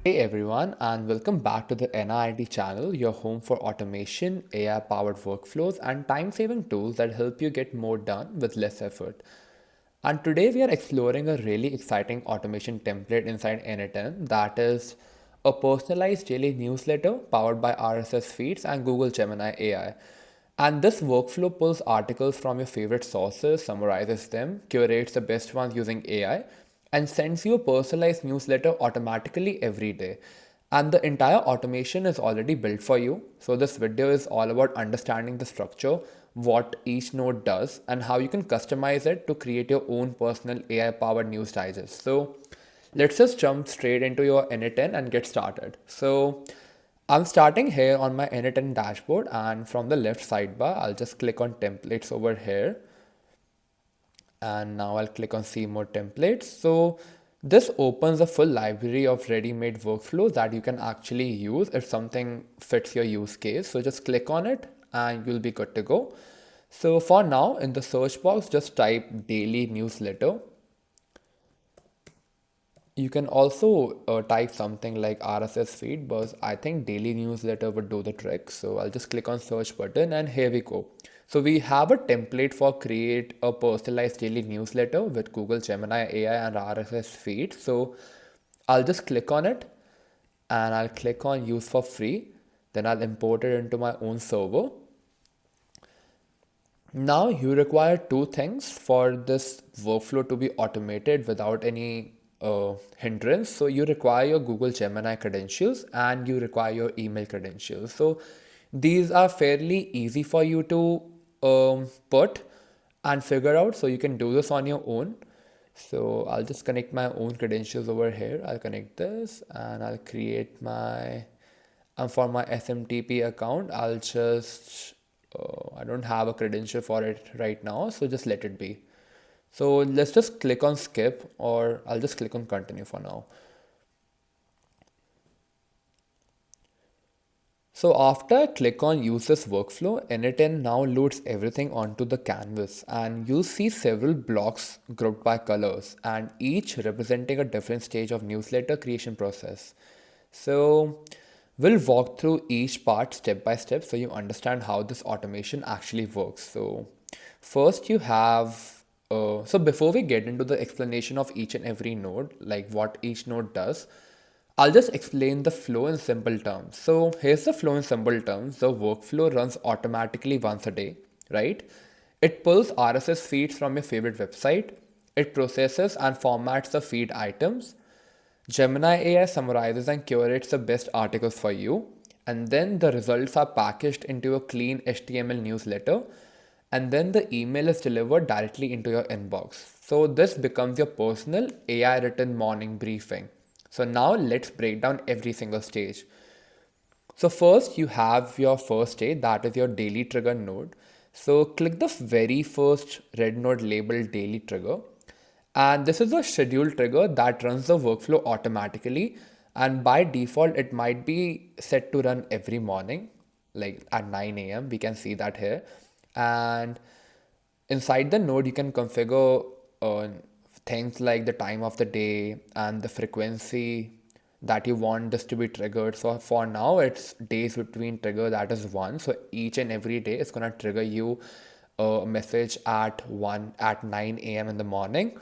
Hey everyone, and welcome back to the NIIT channel, your home for automation, AI powered workflows, and time saving tools that help you get more done with less effort. And today we are exploring a really exciting automation template inside n8n that is a personalized daily newsletter powered by RSS feeds and Google Gemini AI. And this workflow pulls articles from your favorite sources, summarizes them, curates the best ones using AI, and sends you a personalized newsletter automatically every day. And the entire automation is already built for you. So, this video is all about understanding the structure, what each node does, and how you can customize it to create your own personal AI powered news digest. So, let's just jump straight into your n8n and get started. So, I'm starting here on my n8n dashboard, and from the left sidebar, I'll just click on templates over here, and now I'll click on see more templates. So this opens a full library of ready-made workflows that you can actually use if something fits your use case. So just click on it and you'll be good to go. So for now, in the search box, just type daily newsletter. You can also type something like RSS feed, but I think daily newsletter would do the trick. So I'll just click on search button and here we go. So we have a template for create a personalized daily newsletter with Google Gemini AI and RSS feed. So I'll just click on it and I'll click on use for free. Then I'll import it into my own server. Now you require two things for this workflow to be automated without any hindrance. So you require your Google Gemini credentials and you require your email credentials. So these are fairly easy for you to put and figure out. So you can do this on your own. So I'll just connect my own credentials over here. I'll connect this and I'll create my, and for my SMTP account, I'll just, I don't have a credential for it right now. So just let it be. So let's just click on skip, or I'll just click on continue for now. So after I click on use this workflow, n8n now loads everything onto the canvas and you'll see several blocks grouped by colors and each representing a different stage of newsletter creation process. So we'll walk through each part step by step so you understand how this automation actually works. So first you have, so before we get into the explanation of each and every node, like what each node does, I'll just explain the flow in simple terms. So here's the flow in simple terms. The workflow runs automatically once a day, right? It pulls RSS feeds from your favorite website. It processes and formats the feed items. Gemini AI summarizes and curates the best articles for you. And then the results are packaged into a clean HTML newsletter. And then the email is delivered directly into your inbox. So this becomes your personal AI written morning briefing. So now let's break down every single stage. So first you have your first stage, that is your daily trigger node. So click the very first red node labeled daily trigger. And this is a schedule trigger that runs the workflow automatically. And by default, it might be set to run every morning, like at 9 a.m. We can see that here. And inside the node, you can configure things like the time of the day and the frequency that you want this to be triggered. So for now, it's days between trigger, that is one. So each and every day, it's gonna trigger you a message at 9 a.m. in the morning.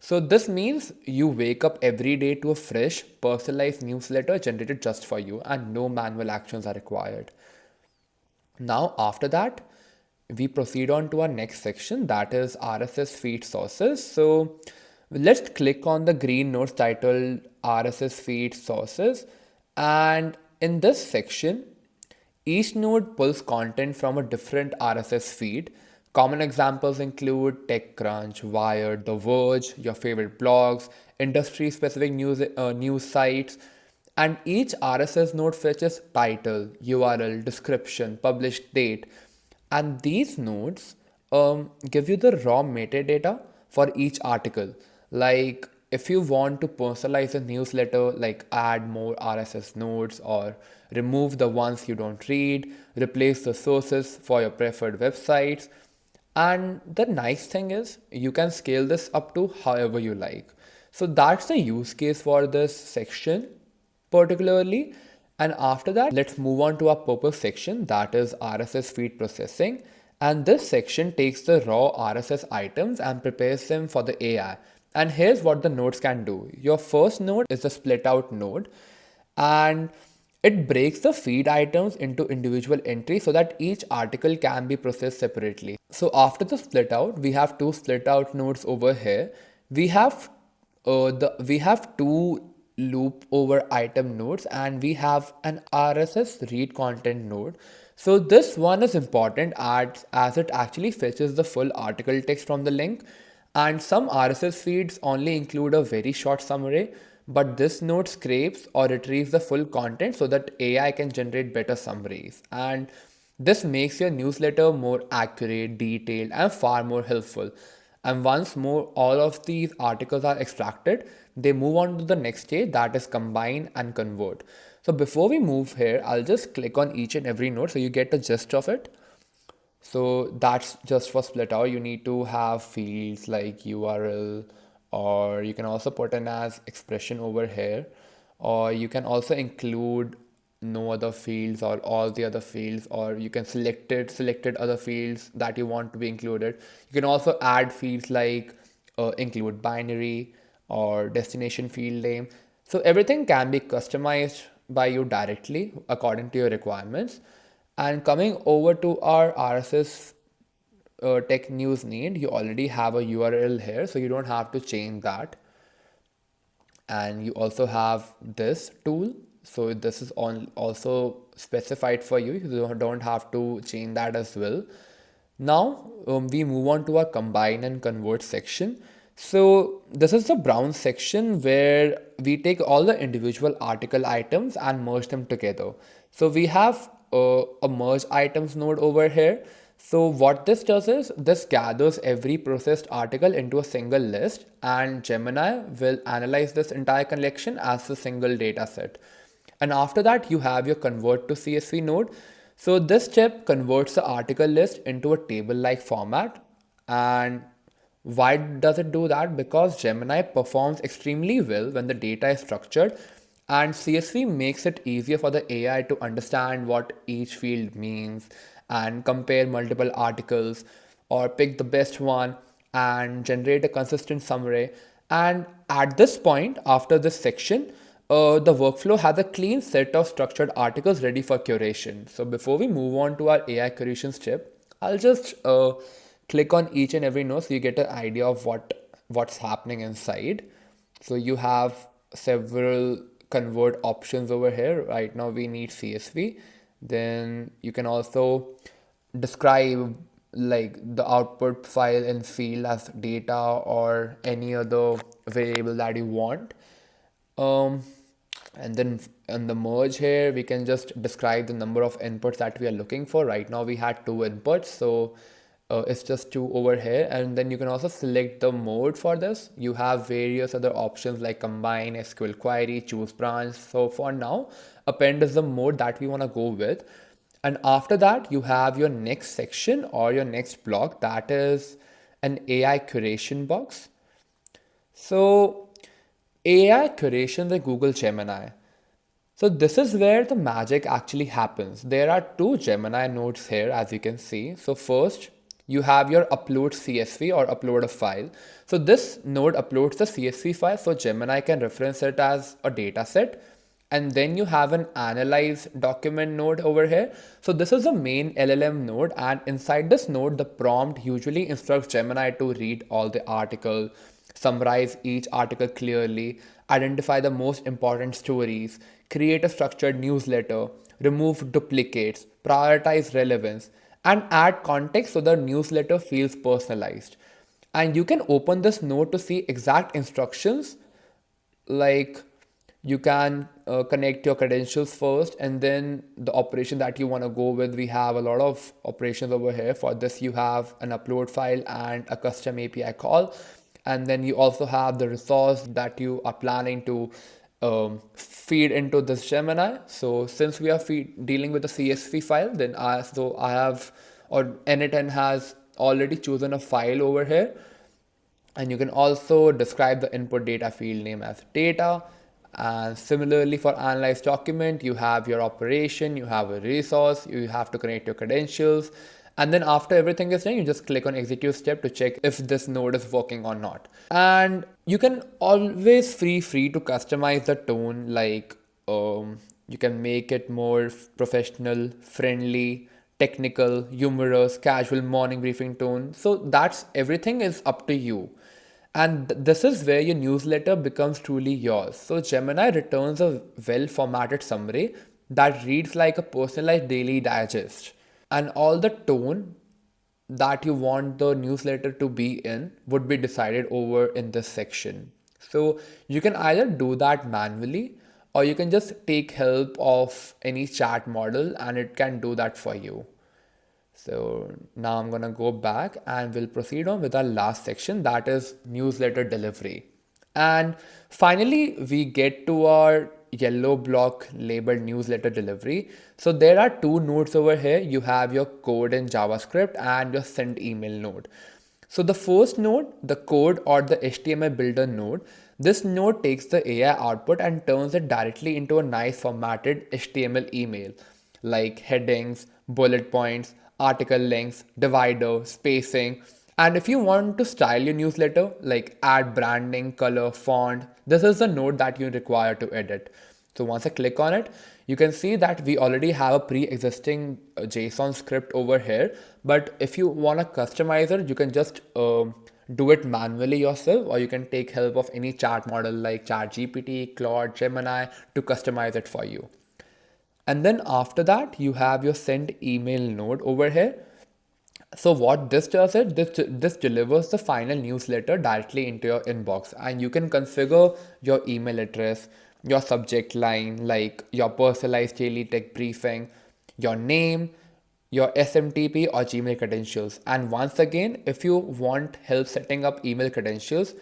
So this means you wake up every day to a fresh, personalized newsletter generated just for you, and no manual actions are required. Now, after that, we proceed on to our next section, that is RSS feed sources. So let's click on the green notes titled RSS feed sources. And in this section, each node pulls content from a different RSS feed. Common examples include TechCrunch, Wired, The Verge, your favorite blogs, industry-specific news sites, and each RSS node fetches title, URL, description, published date, and these nodes give you the raw metadata for each article. Like if you want to personalize a newsletter, like add more RSS nodes or remove the ones you don't read, replace the sources for your preferred websites. And the nice thing is you can scale this up to however you like. So that's the use case for this section. particularly. And after that, let's move on to our purpose section, that is RSS feed processing. And this section takes the raw RSS items and prepares them for the AI. And here's what the nodes can do. Your first node is the split out node, and it breaks the feed items into individual entries so that each article can be processed separately. So after the split out, we have two split out nodes over here. We have we have two loop over item nodes, and we have an RSS read content node. So this one is important as it actually fetches the full article text from the link, and some RSS feeds only include a very short summary, but this node scrapes or retrieves the full content so that AI can generate better summaries. And this makes your newsletter more accurate, detailed, and far more helpful. And once more all of these articles are extracted, they move on to the next stage, that is combine and convert. So before we move here, I'll just click on each and every node so you get the gist of it. So that's just for split out. You need to have fields like URL, or you can also put in as expression over here, or you can also include no other fields or all the other fields, or you can selected other fields that you want to be included. You can also add fields like include binary or destination field name. So everything can be customized by you directly according to your requirements. And coming over to our RSS tech news need, you already have a URL here, so you don't have to change that. And you also have this tool, so this is also specified for you. You don't have to change that as well. Now we move on to our combine and convert section. So this is the brown section where we take all the individual article items and merge them together. So we have a merge items node over here. So what this does is this gathers every processed article into a single list, and Gemini will analyze this entire collection as a single data set. And after that, you have your convert to CSV node. So this step converts the article list into a table-like format. And why does it do that? Because Gemini performs extremely well when the data is structured, and CSV makes it easier for the AI to understand what each field means and compare multiple articles or pick the best one and generate a consistent summary. And at this point, after this section, the workflow has a clean set of structured articles ready for curation. So before we move on to our AI curation step, I'll just click on each and every node so you get an idea of what's happening inside. So you have several convert options over here. Right now we need CSV. Then you can also describe like the output file in field as data or any other variable that you want. Um, and then on the merge here, we can just describe the number of inputs that we are looking for. Right now we had two inputs, so it's just two over here. And then you can also select the mode for this. You have various other options like combine, SQL query, choose branch. So for now, append is the mode that we want to go with. And after that, you have your next section or your next block, that is an AI curation box. So AI curation with Google Gemini. So this is where the magic actually happens. There are two Gemini nodes here, as you can see. So first, you have your upload CSV or upload a file. So this node uploads the CSV file so Gemini can reference it as a data set. And then you have an analyze document node over here. So this is the main LLM node, and inside this node, the prompt usually instructs Gemini to read all the article, summarize each article clearly, identify the most important stories, create a structured newsletter, remove duplicates, prioritize relevance, and add context so the newsletter feels personalized. And you can open this node to see exact instructions, like you can connect your credentials first, and then the operation that you want to go with. We have a lot of operations over here. For this, you have an upload file and a custom API call, and then you also have the resource that you are planning to feed into this Gemini. So since we are dealing with a CSV file, then I have, or n8n has already chosen a file over here. And you can also describe the input data field name as data, And similarly for analyze document, you have your operation, you have a resource, you have to connect your credentials. And then after everything is done, you just click on execute step to check if this node is working or not. And you can always free to customize the tone, like you can make it more professional, friendly, technical, humorous, casual morning briefing tone. So that's everything is up to you. And this is where your newsletter becomes truly yours. So Gemini returns a well formatted summary that reads like a personalized daily digest. And all the tone that you want the newsletter to be in would be decided over in this section. So you can either do that manually, or you can just take help of any chat model and it can do that for you. So now I'm gonna go back and we'll proceed on with our last section, that is newsletter delivery. And finally, we get to our yellow block labeled newsletter delivery. So there are two nodes over here. You have your code in JavaScript and your send email node. So the first node, the code or the HTML builder node, this node takes the AI output and turns it directly into a nice formatted HTML email, like headings, bullet points, article links, divider, spacing. And if you want to style your newsletter, like add branding, color, font, this is the node that you require to edit. So once I click on it, you can see that we already have a pre-existing JSON script over here. But if you want to customize it, you can just do it manually yourself, or you can take help of any chat model like ChatGPT, Claude, Gemini to customize it for you. And then after that, you have your send email node over here. So what this does is this delivers the final newsletter directly into your inbox, and you can configure your email address, your subject line, like your personalized daily tech briefing, your name, your SMTP or Gmail credentials. And once again, if you want help setting up email credentials,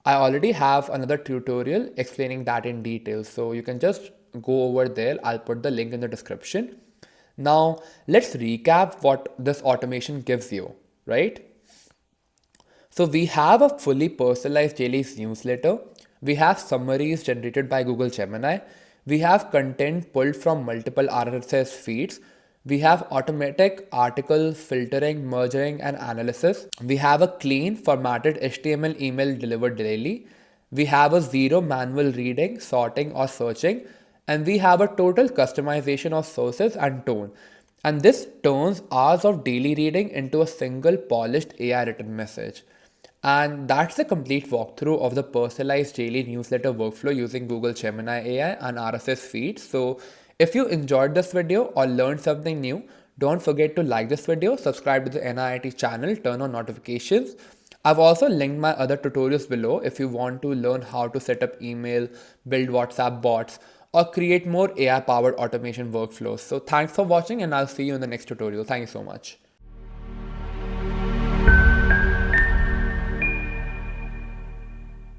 I already have another tutorial explaining that in detail. So you can just go over there. I'll put the link in the description. Now, let's recap what this automation gives you, right? So we have a fully personalized daily newsletter. We have summaries generated by Google Gemini. We have content pulled from multiple RSS feeds. We have automatic article filtering, merging, and analysis. We have a clean formatted HTML email delivered daily. We have a zero manual reading, sorting, or searching. And we have a total customization of sources and tone. And this turns hours of daily reading into a single polished AI written message. And that's the complete walkthrough of the personalized daily newsletter workflow using Google Gemini AI and RSS feeds. So if you enjoyed this video or learned something new, don't forget to like this video, subscribe to the NIIT channel, turn on notifications. I've also linked my other tutorials below if you want to learn how to set up email, build WhatsApp bots, or create more AI powered automation workflows. So thanks for watching, and I'll see you in the next tutorial. Thank you so much.